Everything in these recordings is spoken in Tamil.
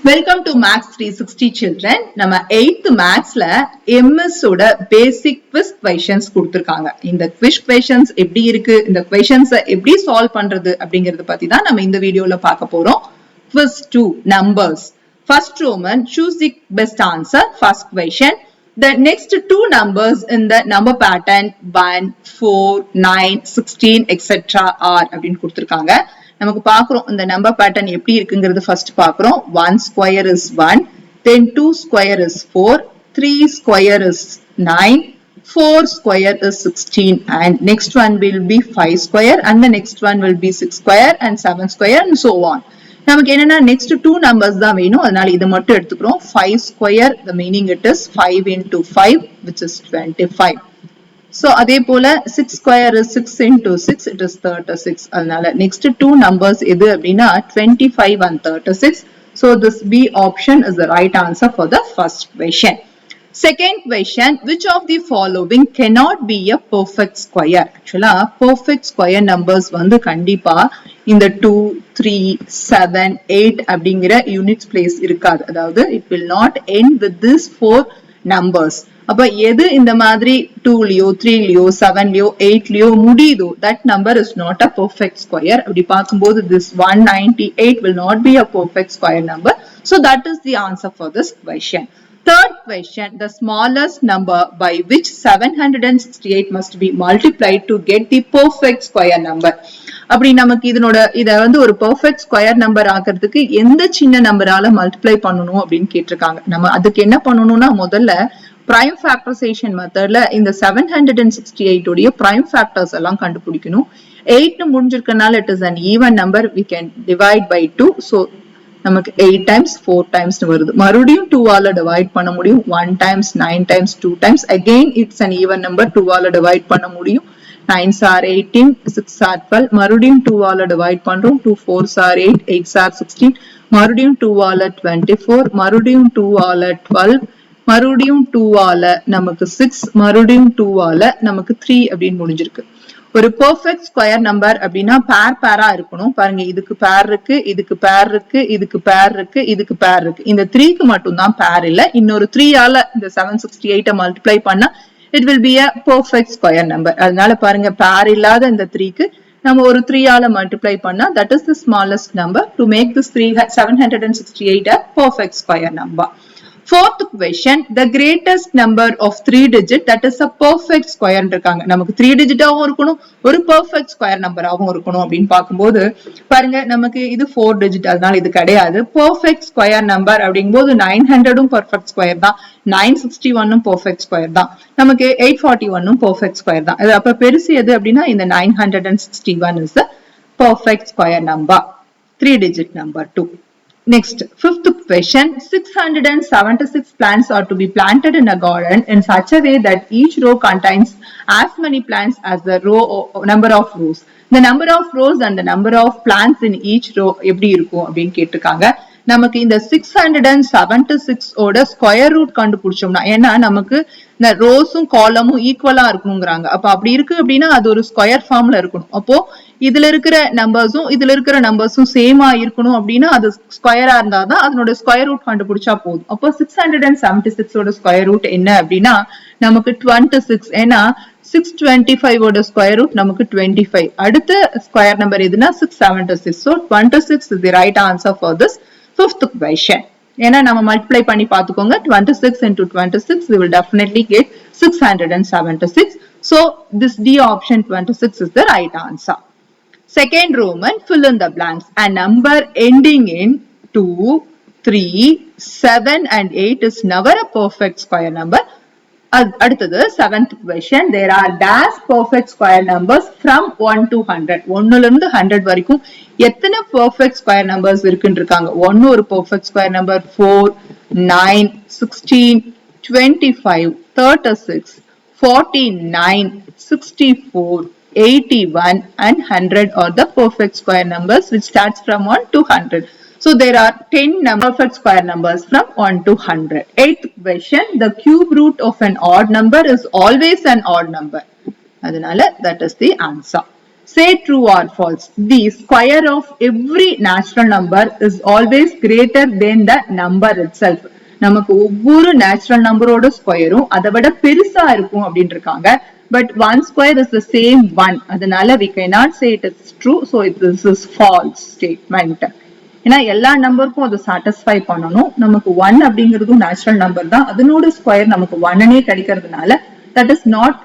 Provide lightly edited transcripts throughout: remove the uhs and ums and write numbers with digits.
Welcome to Maths 360 children. நம்ம 8th Mathsல MS ஓட basic quiz questions கொடுத்திருக்காங்க. இந்த quiz questions எப்படி இருக்கு, இந்த questions எப்படி solve பண்றது அப்படிங்கறத பத்தி தான் நம்ம இந்த வீடியோல பார்க்க போறோம். Quiz 2 numbers. First Roman, choose the best answer. First question. The next two numbers in the number pattern 1, 4, 9, 16, etc. are அப்படின்னு கொடுத்திருக்காங்க. நமக்கு பாக்குறோம் இந்த நம்பர் பேட்டர்ன் எப்படி இருக்குங்கிறது ஃபர்ஸ்ட் பாக்குறோம். 1 square is 1, then 2 square is 4, 3 square is 9, 4 square is 16, and next one will be 5 square, and the next one will be 6 square and 7 square and so on. நமக்கு என்னன்னா next two numbers தான் வேணும், அதனால இதை மட்டும் எடுத்துக்கிறோம். 5 square, the meaning it is 5 into 5, which is 25. So அதே போல 6 square is 6 into 6, it is 36. அதனால next two numbers எது அப்படின்னா 25 and 36. So this B option is the right answer for the first question. Second question, which of the following cannot be a perfect square? Actually perfect square numbers வந்து கண்டிப்பா இந்த 2, 3, 7, 8 அப்படிங்கிற units place இருக்காது. அதாவது it will not end with these four numbers. அப்ப எது இந்த மாதிரி 2 லயோ 3 லயோ 7 லயோ 8 லயோ முடியுதோ that number is not a perfect square. அப்படி பார்க்கும்போது this 198 will not be a perfect square number. So that is the answer for this question. Third question, the smallest number by which 768 must be multiplied to get the perfect square number. அப்படி நமக்கு இத வந்து ஒரு பெர்ஃபெக்ட் ஸ்கொயர் நம்பர் ஆக்கிறதுக்கு எந்த சின்ன நம்பரால மல்டிப்ளை பண்ணணும் அப்படின்னு கேட்டிருக்காங்க. நம்ம அதுக்கு என்ன பண்ணணும்னா முதல்ல prime factorization மெத்தட்ல இந்த 768 உடைய prime factors எல்லாம் கண்டுபிடிக்கணும். 8 முடிஞ்சிருக்கனால it is an even number, we can divide by 2. so நமக்கு 8 times 4 times வருது. மறுபடியும் 2 ஆல டிவைட் பண்ண முடியும். 1 times 9 times 2 times, again it's an even number, 2 ஆல டிவைட் பண்ண முடியும். 9s are 18, 6 are 12, மறுபடியும் 2 ஆல டிவைட் பண்றோம். 2 4s are 8, 8s are 16, மறுபடியும் 2 ஆல 24, மறுபடியும் 2 ஆல 12, மறுபடியும் 2 ஆல நமக்கு 6, மறுபடியும் 2 ஆல நமக்கு 3 அப்படின்னு முடிஞ்சிருக்கு. ஒரு பெர்ஃபெக்ட் ஸ்கொயர் நம்பர் அப்படின்னா பேரா இருக்கணும். பாருங்க, இதுக்கு பேர் இருக்கு, இதுக்கு பேர் இருக்கு, இதுக்கு பேர் இருக்கு, இதுக்கு பேர் இருக்கு. இந்த 3க்கு மட்டும் தான் பேர் இல்ல. இன்னொரு 3 ஆல இந்த 768 மல்டிப்ளை பண்ணா it will be a perfect square number. அதனால பாருங்க, பேர் இல்லாத இந்த 3க்கு நம்ம ஒரு 3 ஆல மல்டிப்ளை பண்ணா that is the smallest number to make this 768 a perfect square number. Fourth question, the greatest number of 3 digit that is a perfect square இருக்காங்க. நமக்கு 3 digit-ஆவும் இருக்கணும், ஒரு perfect square number-ஆவும் இருக்கணும் அப்படின்னு பார்க்கும்போது பாருங்க, நமக்கு இது 4 digit, அதனால இது கிடையாது. perfect square number அப்படிங்கும்போது 900-உம் perfect square தான், 961-உம் perfect square தான், நமக்கு 841-உம் perfect square தான். இது அப்ப பெருசு எது அப்படின்னா இந்த 961 is the perfect square number, 3 digit number 2. Next, fifth question, 676 plants are to be planted in a garden in such a way that each row contains as many plants as the number of rows. The number of rows and the number of plants in each row எப்படி இருக்கும் அப்படின்னு கேட்டிருக்காங்க. நமக்கு இந்த 676 ஓட ஸ்கொயர் ரூட் கண்டுபிடிச்சோம்னா, ஏன்னா நமக்கு இந்த ரோஸும் காலமும் ஈக்குவலா இருக்கணுங்கிறாங்க. அப்ப அப்படி இருக்கு அப்படின்னா அது ஒரு ஸ்கொயர் ஃபார்ம்ல இருக்கணும். அப்போ இதுல இருக்கிற நம்பர்ஸும் இதுல இருக்கிற நம்பர்ஸும் சேமா இருக்கணும் அப்படின்னா அது ஸ்கொயரா இருந்தாதான் அதனோட ஸ்கொயர் ரூட் கண்டுபிடிச்சா போதும். அப்போ 676 ஓட ஸ்கொயர் ரூட் என்ன அப்படின்னா நமக்கு 26. ஏன்னா 625 ஓட ஸ்கொயர் ரூட் நமக்கு 25. அடுத்த ஸ்கொயர் நம்பர் எதுனா 676. so 26 is the right answer for this fifth question. ஏன்னா நம்ம மல்டிப்ளை பண்ணி பார்த்துக்கோங்க. 26 into 26 we will definitely get 676. so this D option 26 is the right answer. Second Roman, fill in the blanks. A number ending in 2, 3, 7 and 8 is never a perfect square number. அடுத்தது seventh question, there are dash perfect square numbers from 1 to 100. 1ல இருந்து 100 வரைக்கும் எத்தனை perfect square numbers இருக்குன்னு இருக்காங்க. 1 ஒரு perfect square number, 4, 9, 16, 25, 36, 49, 64, 81 and 100 are the perfect square numbers which starts from 1 to 100. So there are 10 perfect square numbers from 1 to 100. Eighth question, the cube root of an odd number is always an odd number. அதனால that is the answer. Say true or false. The square of every natural number is always greater than the number itself. நமக்கு ஒவ்வொரு நேச்சுரல் நம்பரோட ஸ்கொயரும் அதை விட பெருசா இருக்கும் அப்படின்னு இருக்காங்க. But one square is the same one. அதனால we cannot say it is true. So this is false statement. ஏன்னா எல்லா நம்பருக்கும் அது சாட்டிஸ்ஃபை பண்ணணும். நமக்கு ஒன் அப்படிங்கிறதும் நேச்சுரல் நம்பர் தான். அதனோட ஸ்கொயர் நமக்கு ஒன்னே கிடைக்கிறதுனால that is not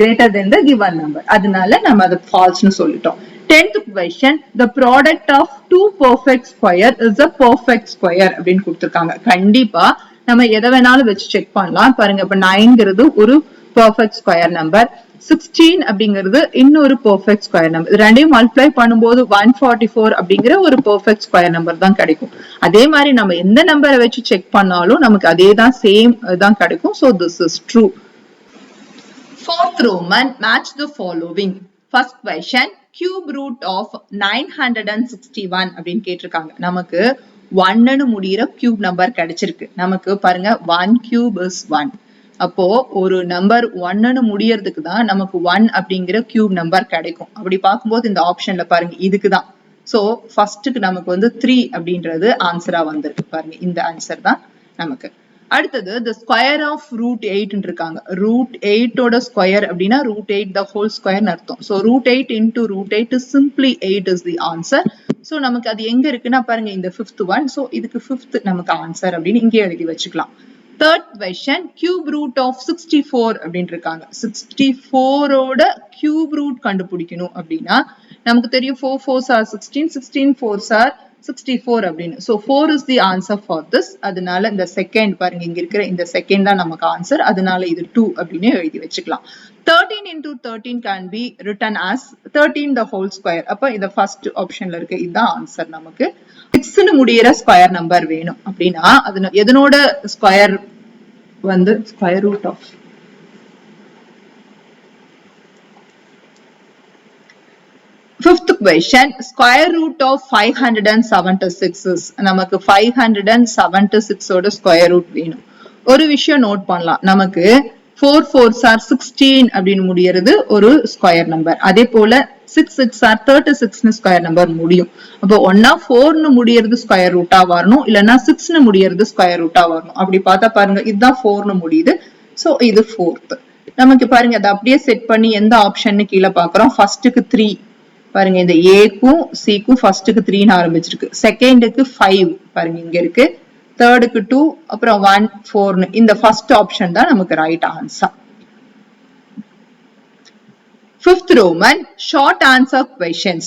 greater than the given number. அதனால நம்ம அது false னு சொல்லிட்டோம். 10th question, the product of two perfect square is a perfect square அப்படின்னு கொடுத்திருக்காங்க. கண்டிப்பா நம்ம எதை வேணாலும் வச்சு செக் பண்ணலாம். பாருங்க, இப்ப 9ங்கிறது ஒரு perfect square number, 16 அப்படிங்கிறது இன்னொரு perfect square number. ரெண்டையும் மல்டிப்ளை பண்ணும்போது 144 அப்படிங்கிற ஒரு perfect square number தான் கிடைக்கும். அதே மாதிரி நம்ம எந்த நம்பரை வச்சு செக் பண்ணாலும் நமக்கு அதே தான், சேம் தான் கிடைக்கும். So this is true. Fourth Roman, match the following. First question, cube root of 961 அப்படின்னு கேட்டிருக்காங்க. நமக்கு 1 னு முடியிற கியூப் நம்பர் கிடைச்சிருக்கு. நமக்கு பாருங்க 1 cube is 1. அப்போ ஒரு நம்பர் 1 னு முடியறதுக்கு தான் நமக்கு 1 அப்படிங்கிற கியூப் நம்பர் கிடைக்கும். அப்படி பார்க்கும்போது இந்த ஆப்ஷன்ல பாருங்க இதுக்குதான். சோ ஃபர்ஸ்ட்க்கு நமக்கு வந்து 3 அப்படின்றது ஆன்சரா வந்திருக்கு. பாருங்க இந்த ஆன்சர் தான் நமக்கு. அடுத்தது the square of root 8 இருக்காங்க. root 8 ஓட ஸ்கொயர் அப்படின்னா root 8 the whole square அர்த்தம். so root 8 into root 8 is simply 8 is the answer. so நமக்கு அது எங்க இருக்குன்னா பாருங்க இந்த 5th one. so இதுக்கு 5th நமக்கு ஆன்சர் அப்படின்னு இங்கே எழுதி வச்சுக்கலாம். third question, cube root of 64 அப்படின்னு இருக்காங்க. 64 ஓட cube root கண்டுபிடிக்கணும் அப்படின்னா நமக்கு தெரியும் 4 4s are 16, 16 4s are 64 அப்படின்னு. so 4 is the answer for this. அதனால இந்த செகண்ட் பாருங்க, இங்க இருக்கிற இந்த செகண்ட் தான் நமக்கு ஆன்சர். அதனால இது 2 அப்படின்னு எழுதி வச்சுக்கலாம். 13 into 13 can be written as 13 the whole square. அப்ப இந்த ஃபர்ஸ்ட் ஆப்ஷன்ல இருக்கு, இதுதான் ஆன்சர். நமக்கு 6 னு முடியிற ஸ்கொயர் நம்பர் வேணும் அப்படின்னா அது எதனோட ஸ்கொயர் வந்து square root of Fifth question, square root of 576 is நமக்கு 576 ஓட ஸ்கொயர் ரூட் வேணும். ஒரு விஷயம் நோட் பண்ணலாம், நமக்கு 4 4s are 16 அப்படின்னு முடியறது ஒரு ஸ்கொயர் நம்பர். அதே போல 6 6 are 36 னு ஸ்கொயர் நம்பர் முடியும். அப்போ ஒன்னா 4 னு முடியறது ஸ்கொயர் ரூட்டா வரணும், இல்லனா 6 னு முடியறது ஸ்கொயர் ரூட்டா வரணும். அப்படி பார்த்தா பாருங்க இதுதான் 4 னு முடியுது. சோ இது 4th. நமக்கு பாருங்க அதை அப்படியே செட் பண்ணி எந்த ஆப்ஷன் கீழே பாக்குறோம். ஃபர்ஸ்ட்க்கு 3 பாருங்க, இந்த ஏக்கும் சிக்கும் ஃபர்ஸ்ட்க்கு 3 னு ஆரம்பிச்சிருக்கு. செகண்டுக்கு 5 பாருங்க இங்க இருக்கு. தேர்டுக்கு 2, அப்புறம் 1 4 னு. இந்த ஃபர்ஸ்ட் ஆப்ஷன் தான் நமக்கு right answer. Fifth Roman, short answer questions.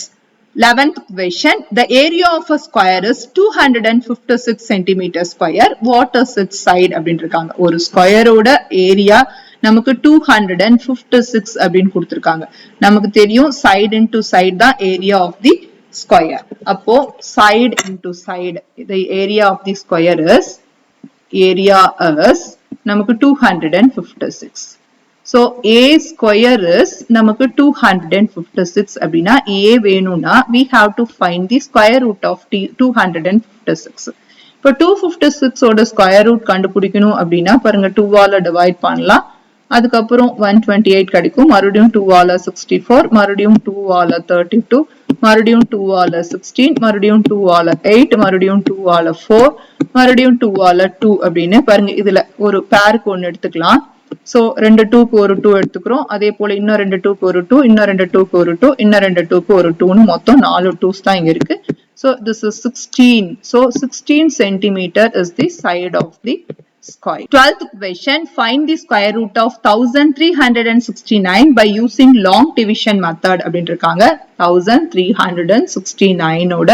11th question, the area of a square is 256 centimeter square. What is its side அப்படின்னு இருக்காங்க. ஒரு ஸ்கொயரோட ஏரியா நமக்கு 256 அப்படின்னு கொடுத்திருக்காங்க. நமக்கு தெரியும் side into side தான் area of the square. அப்போ side into side, the area of the square is நமக்கு 256. so a square is நமக்கு 256 அப்படின்னா a வேணும்னா we have to find the square root of 256. இப்போ 256 ஓட ஸ்கொயர் ரூட் கண்டுபிடிக்கணும் அப்படின்னா பாருங்க 2 ஆல டிவைட் பண்ணலாம். அதுக்கப்புறம் 128 கிடைக்கும். மறுபடியும் 2 ஆல 64, மறுபடியும் 2 ஆல 32, மறுபடியும் 2 ஆல 16, மறுபடியும் 2 ஆல 8, மறுபடியும் 2 ஆல 4, மறுபடியும் 2 ஆல 2 அப்படின்னு பாருங்க. இதுல ஒரு பேருக்கு ஒன்னு எடுத்துக்கலாம். சோ 2 2க்கு ஒரு 2 எடுத்துக்கிறோம். அதே போல இன்னும் 2 2க்கு ஒரு 2, இன்னும் 2 2க்கு ஒரு 2, இன்னும் 2 2க்கு ஒரு 2னு மொத்தம் 4 2s தான் இங்க இருக்கு. So this is 16. So 16 centimeter is the side of the square. 12th question, find the square root of 1369 by using long division method அப்படினு இருக்காங்க. 1369 ஓட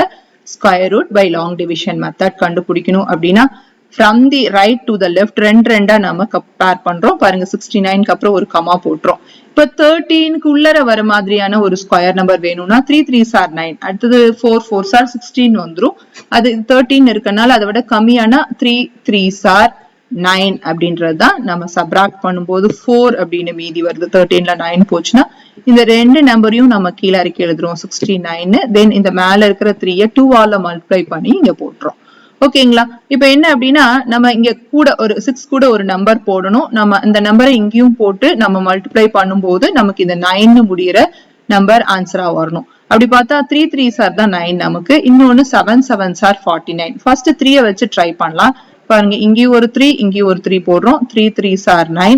square root by long division method கண்டுபிடிக்கணும் அப்படின்னா from the right to the left ரெண்டா நாம கம்பேர் பண்றோம். பாருங்க 69 க்கு அப்புறம் ஒரு கமா போட்றோம். இப்ப 13 க்கு உள்ளர வர மாதிரியான ஒரு ஸ்கொயர் நம்பர் வேணும்னா 3 3s are 9, அடுத்து 4 4s are 16 வந்துரும். அது 13 இருக்கனால அதை விட கம்மியான 3 3s are 9 அப்படின்றதுதான் நம்ம சப்ராக்ட் பண்ணும்போது 4 அப்படின்னு மீதி வருது. 13ல 9 போச்சுன்னா இந்த ரெண்டு நம்பரையும் நம்ம கீழே இறக்கி எழுதுறோம் 69. தென் இந்த மேல இருக்கிற 3ய 2 ஆல மல்டிப்ளை பண்ணி இங்க போட்டுறோம். ஓகேங்களா? இப்ப என்ன அப்படின்னா நம்ம இங்க கூட ஒரு 6 கூட ஒரு நம்பர் போடணும். நம்ம இந்த நம்பரை இங்கேயும் போட்டு நம்ம மல்டிப்ளை பண்ணும்போது நமக்கு இந்த 9 முடியிற நம்பர் ஆன்சரா வரணும். அப்படி பார்த்தா 3 3s are தான் 9 நமக்கு, இன்னொன்னு 7 7s are 49. ஃபர்ஸ்ட் 3 வச்சு ட்ரை பண்ணலாம். பாருங்க இங்கேயும் ஒரு 3 இங்கேயும் ஒரு 3 போடுறோம். 3 3s are 9,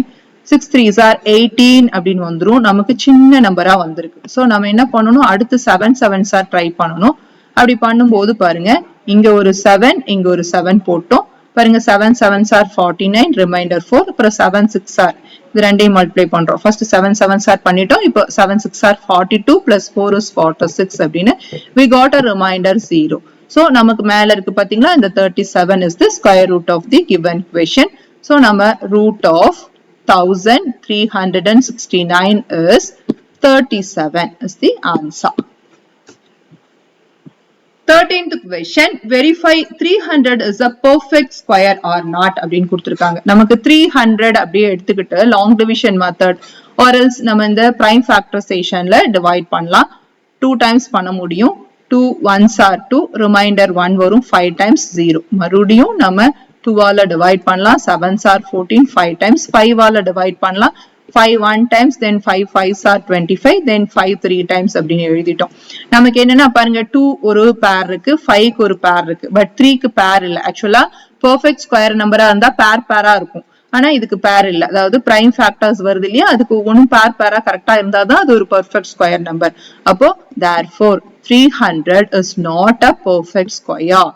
6 3s are 18 அப்படின்னு வந்துரும். நமக்கு சின்ன நம்பரா வந்திருக்கு. சோ நம்ம என்ன பண்ணணும், அடுத்து 7 7s are ட்ரை பண்ணணும். அப்படி பண்ணும்போது பாருங்க இங்க ஒரு 7 இங்க ஒரு 7 போட்டோம். பாருங்க 7 7s are 49, ரிமைண்டர் 4, அப்புறம் 7 6 are இது ரெண்டையும் மல்டிப்ளை பண்றோம். ஃபர்ஸ்ட் 7 7s are பண்ணிட்டோம். இப்போ 7 6 are 42 plus 4 is 46 அப்படின்னு we got a remainder 0. So நமக்கு மேல இருக்கு பாத்தீங்களா, இந்த 37 is the square root of the given question. So நம்ம root of 1369 is 37 is the answer. 13th question, verify 300 is a perfect square or not அப்படின்னு கொடுத்திருக்காங்க. நமக்கு 300 அப்படியே எடுத்துக்கிட்டு long division method or else நம்ம இந்த prime factorizationல divide பண்ணலாம். 2 times பண்ண முடியும். 2 1s are 2, remainder 1 வரும், 5 times 0. மறுபடியும் நம்ம 2 ஆல divide பண்ணலாம். 7s are 14, 5 times 5 ஆல divide பண்ணலாம். 5 1 times, then 5 5s are 25, then 5 3 times அப்படின்னு எழுதிட்டோம். நமக்கு என்னன்னா பாருங்க 2 ஒரு பேர் இருக்கு, 5 க்கு ஒரு பேர் இருக்கு, பட் 3 க்கு பேர் இல்ல. ஆக்சுவலா பெர்ஃபெக்ட் ஸ்கொயர் நம்பரா இருந்தா பேரா இருக்கும், ஆனா இதுக்கு பேர் இல்ல. அதாவது பிரைம் ஃபேக்டர்ஸ் வருது இல்லையா, அதுக்கு ஒவ்வொன்றும் பேரா கரெக்டா இருந்தாதான் அது ஒரு பெர்ஃபெக்ட் ஸ்கொயர் நம்பர். அப்போ therefore 300 is not a perfect square.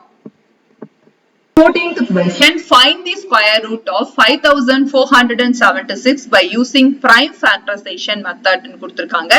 14th question, find the square root of 5476 by using prime factorization method ன்னு கொடுத்திருக்காங்க.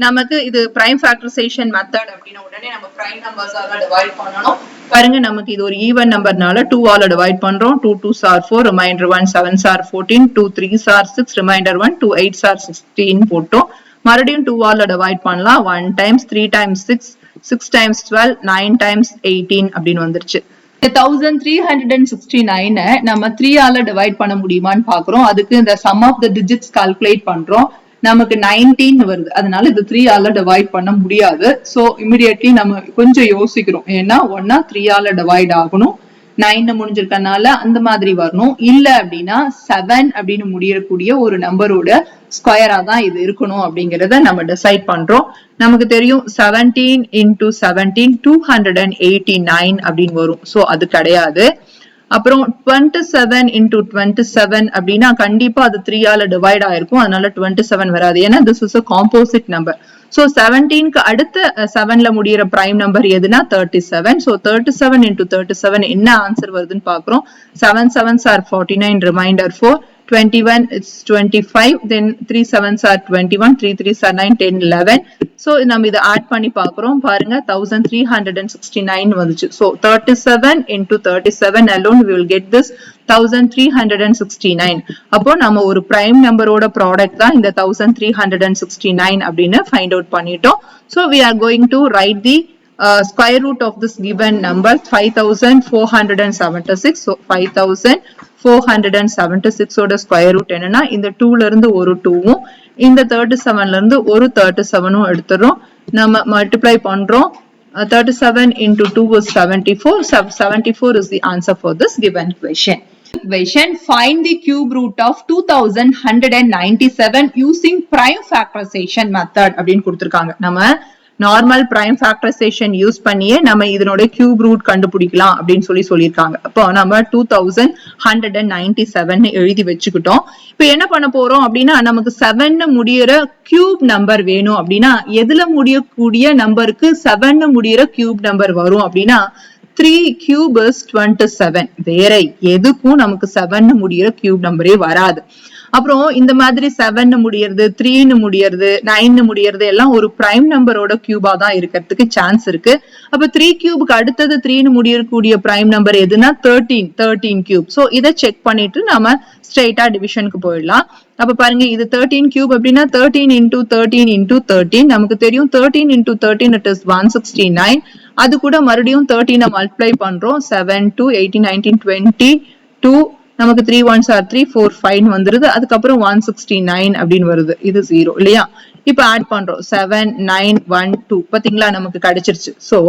நமக்கு இது prime factorization method அப்படின உடனே நம்ம prime numbers ஆல டிவைட் பண்ணனும். பாருங்க நமக்கு இது ஒரு ஈவன் நம்பர்னால 2 ஆல டிவைட் பண்றோம். 2 2s are 4, remainder 1, 7s are 14, 2 3s are 6, remainder 1, 2 8s are 16 போட்டோம். மறுபடியும் 2 ஆல டிவைட் பண்ணலாம். 1 times 3 times 6, 6 times 12, 9 times 18 அப்படின்னு வந்துருச்சு. 1369 நம்ம 3 ஆல டிவைட் பண்ண முடியுமான்னு பாக்குறோம். அதுக்கு இந்த sum of the digits calculate பண்றோம். நமக்கு 19 வருது, அதனால இது 3 ஆல டிவைட் பண்ண முடியாது. சோ இமிடியேட்லி நம்ம கொஞ்சம் யோசிக்கிறோம், ஏன்னா ஒன்னா 3 ஆல டிவைட் ஆகணும், 9 முடிஞ்சிருக்கனால அந்த மாதிரி வரணும். இல்ல அப்படின்னா 7 அப்படின்னு முடியக்கூடிய ஒரு நம்பரோட ஸ்கொயரா தான் இது இருக்கணும் அப்படிங்கறத நம்ம டிசைட் பண்றோம். நமக்கு தெரியும் 17 into 17 289 அப்படின்னு வரும். சோ அது கிடையாது. அப்புறம் 27 into 27 அப்படின்னா கண்டிப்பா அது 3 ஆல டிவைட் ஆயிருக்கும், அதனால 27 வராது, ஏன்னா this is a composite number. So 17 க்கு அடுத்த 7ல முடியற prime number எதுனா 37. So 37 into 37 என்ன ஆன்சர் வருதுன்னு பாக்குறோம். 7 7s are 49, reminder 4, 21 is 25, then 3 7s are 21, 3 3s are 9, 10 11. So நம்ம இத ஆட் பண்ணி பாக்குறோம். பாருங்க 1369 வந்துச்சு. So 37 into 37 alone we will get this 1369. அப்போ நம்ம ஒரு prime நம்பரோட ப்ராடக்ட் தான் இந்த 1369 அப்படின்னு ஃபைண்ட் அவுட் பண்ணிட்டோம். So we are going to write the square root of this given number 5476. So 5476 ஓட ஸ்கொயர் ரூட் என்னன்னா இந்த 2ல இருந்து ஒரு 2வும் இந்த 37ல இருந்து ஒரு 37ம் எடுத்துறோம். நம்ம மல்டிப்ளை பண்றோம். 37 into 2 is 74. 74 is the answer for this given question. Find the cube root of 2197 using prime factorization method அப்படின்னு கொடுத்திருக்காங்க. நம்ம நார்மல் பிரைம் ஃபேக்டரைசேஷன் யூஸ் பண்ணியே நம்ம இதனோட கியூப் ரூட் கண்டுபிடிக்கலாம் அப்படின்னு சொல்லியிருக்காங்க. அப்போ நம்ம 2197 எழுதி வச்சுக்கிட்டோம். இப்ப என்ன பண்ண போறோம் அப்படின்னா, நமக்கு 7 முடியற கியூப் நம்பர் வேணும் அப்படின்னா எதுல முடியக்கூடிய நம்பருக்கு 7 முடியற கியூப் நம்பர் வரும் அப்படின்னா 3 cube is 27. வேற எதுக்கும் நமக்கு 7 முடியற கியூப் நம்பரே வராது. அப்புறம் இந்த மாதிரி 7 முடியறது, 3 முடியறது, 9 முடியறது எல்லாம் ஒரு பிரைம் நம்பரோட கியூபா தான் இருக்கிறதுக்கு சான்ஸ் இருக்கு. அப்ப 3 கியூபுக்கு அடுத்தது 3 முடியக்கூடிய பிரைம் நம்பர் எதுனா 13 கியூப். சோ இத செக் பண்ணிட்டு நாம ஸ்ட்ரைட்டா டிவிஷனுக்கு போயிடலாம். அப்ப பாருங்க இது 13 கியூப் அப்படின்னா 13 into 13 into 13. நமக்கு தெரியும் 13 into 13 it is 169. அது கூட மறுபடியும் 13 மல்டிப்ளை பண்றோம். 7 2 18 19 22 நமக்கு 3 1s are 3 4 5 வந்துருது. அதுக்கப்புறம் 169 அப்படின்னு வருது. இது 0 இல்லையா? இப்ப ஆட் பண்றோம். 7 9 1 2 பாத்தீங்களா நமக்கு கிடைச்சிருச்சு. சோ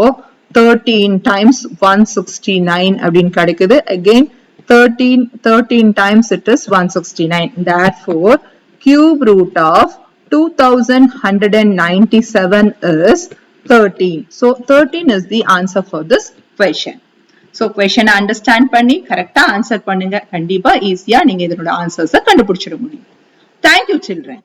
13 times 169 அப்படின்னு கிடைக்குது. Again 13 times it is 169. Therefore cube root of 2197 is 13. So 13 is the answer for this question. So question understand பண்ணி correct answer பண்ணுங்க. கண்டிப்பா ஈஸியா நீங்க இதனோட answers கண்டுபிடிச்சிட முடியும். Thank you children.